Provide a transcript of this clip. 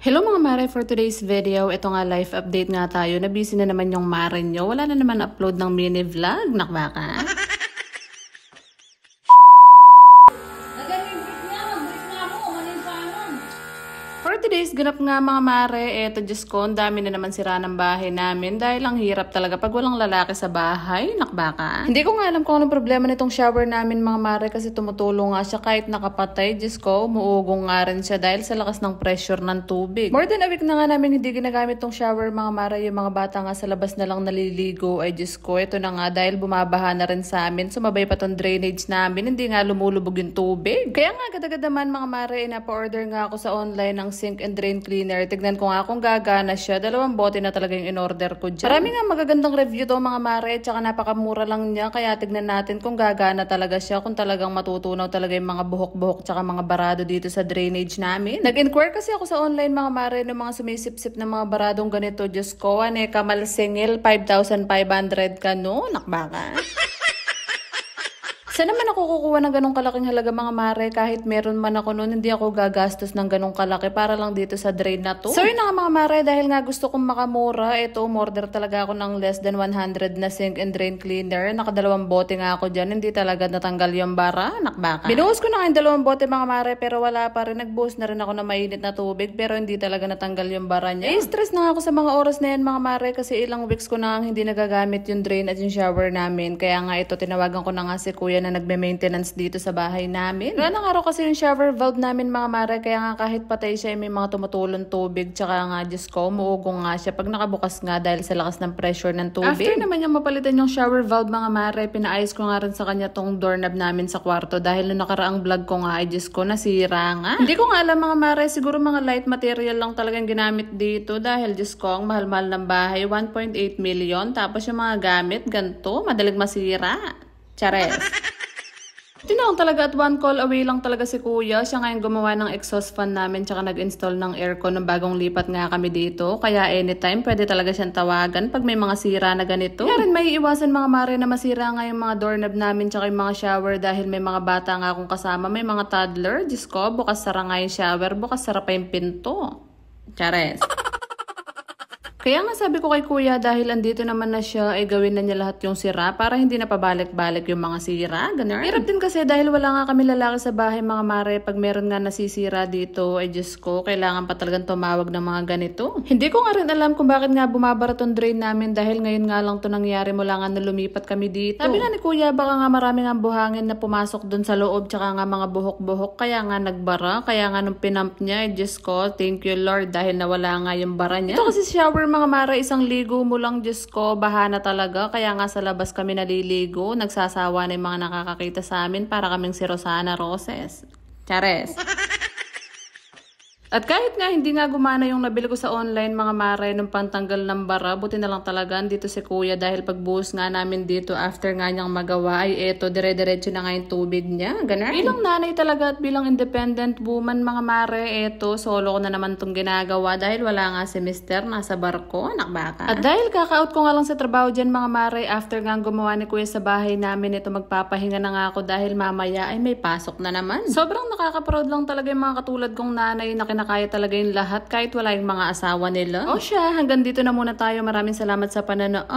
Hello mga mare, for today's video, ito nga live update nga tayo. Na busy na naman yung mare nyo. Wala na naman upload ng mini vlog. Nakbaka? For today's ganap nga mga mare, eto Diyos ko, ang dami na naman sira ng bahay namin dahil ang hirap talaga pag walang lalaki sa bahay. Nakbaka? Hindi ko nga alam kung anong problema nitong shower namin mga mare kasi tumutulong nga siya kahit nakapatay. Diyos ko, umuugong nga rin siya dahil sa lakas ng pressure ng tubig. More than a week na nga namin hindi ginagamit tong shower mga mare. Yung mga bata nga sa labas na lang naliligo. Ay Diyos ko, ito na nga dahil bumabaha na rin sa amin. Sumabay pa tong drainage namin. Hindi nga lumulubog yung tubig. Kaya nga agad-agad naman mga mare, inapa-order nga ako sa online ng sink and drain cleaner. Tignan ko nga kung gagana siya. 2 bote na talaga yung in-order ko dyan. Marami nga magagandang review to mga mare. Tsaka napakamura lang niya. Kaya tignan natin kung gagana talaga siya. Kung talagang matutunaw talaga yung mga buhok-buhok tsaka mga barado dito sa drainage namin. Nag-inquire kasi ako sa online mga mare ng mga sumisip-sip na mga baradong ganito. Diyos ko, kamal singil 5,500 ka no? Nakbaka? Saan naman ako kukuha ng ganong kalaking halaga mga mare? Kahit meron man ako noon, hindi ako gagastos ng ganong kalaki para lang dito sa drain na to. So yun na nga mga mare, dahil nga gusto kong makamura, ito, umorder talaga ako ng less than 100 na sink and drain cleaner. Naka2 bote nga ako dyan, hindi talaga natanggal yung bara. Nakbaka? Binuhos ko na nga yung 2 bote mga mare, pero wala pa rin. Nagbuhos na rin ako ng mainit na tubig, pero hindi talaga natanggal yung bara niya. Stress na nga ako sa mga oras na yan mga mare, kasi ilang weeks ko na hindi nagagamit yung drain at yung shower namin. Kaya nga ito, tinawagan ko na nga si kuya na nagme-maintenance dito sa bahay namin. Ganang araw kasi yung shower valve namin mga mare, kaya nga kahit patay siya may mga tumutulong tubig, tsaka nga Diyos ko, umuugong nga siya pag nakabukas nga dahil sa lakas ng pressure ng tubig. After naman yung mapalitan yung shower valve mga mare, pinaayos ko nga rin sa kanya tong doorknob namin sa kwarto dahil nung nakaraang vlog ko nga ay Diyos ko, nasira nga. Hindi ko nga alam mga mare, siguro mga light material lang talagang ginamit dito dahil Diyos ko, ang mahal-mahal ng bahay, 1.8 million, tapos yung mga gamit, ganito, madaling masira. Chares. Tinawag talaga at 1 call away lang talaga si kuya. Siya nga yung gumawa ng exhaust fan namin tsaka nag-install ng aircon ng bagong lipat nga kami dito. Kaya anytime pwede talaga siyang tawagan pag may mga sira na ganito. Kaya rin may iwasan mga mare na masira nga yung mga doorknob namin tsaka yung mga shower dahil may mga bata nga akong kasama. May mga toddler. Diyos ko, bukas sara nga yung shower. Bukas sara pa yung pinto. Chares. Kaya nga sabi ko kay kuya dahil andito naman na siya ay gawin na niya lahat yung sira para hindi na pabalik-balik yung mga sira. Ganun. Hirap din kasi dahil wala nga kami lalaki sa bahay mga mare. Pag meron nga nasisira dito ay Diyos ko, kailangan pa talagang tumawag ng mga ganito. Hindi ko nga rin alam kung bakit nga bumabara tong drain namin dahil ngayon nga lang to nangyari mula nga na lumipat kami dito. Sabi nga ni kuya baka nga marami nga buhangin na pumasok dun sa loob tsaka nga mga buhok-buhok kaya nga nagbara. Kaya nga nung pinump niya ay Diyos ko, thank you Lord dahil nawala nga yung bara niya. Ito kasi shower mga mare, isang ligo mo lang Diyos ko, baha na talaga. Kaya nga sa labas kami naliligo. Nagsasawa na yung mga nakakakita sa amin para kaming si Rosana Roses. Chares. At kahit nga hindi nga gumana yung nabili ko sa online mga mare nung pantanggal ng bara, buti na lang talaga dito si kuya dahil pagbuhos nga namin dito after nga niyang magawa ay eto dire-diretso na nga yung tubig niya. Ganun. Bilang nanay talaga at bilang independent woman mga mare, eto solo ko na naman tong ginagawa dahil wala nga si mister nasa barko, nakbaka. At dahil kaka-out ko nga lang sa trabaho dyan mga mare, after nga gumawa ni kuya sa bahay namin, ito magpapahinga na nga ako dahil mamaya ay may pasok na naman. Sobrang nakaka-proud lang talaga yung mga katulad kong nanay na kaya talaga yung lahat kahit wala yung mga asawa nila. O siya, hanggang dito na muna tayo. Maraming salamat sa panonood.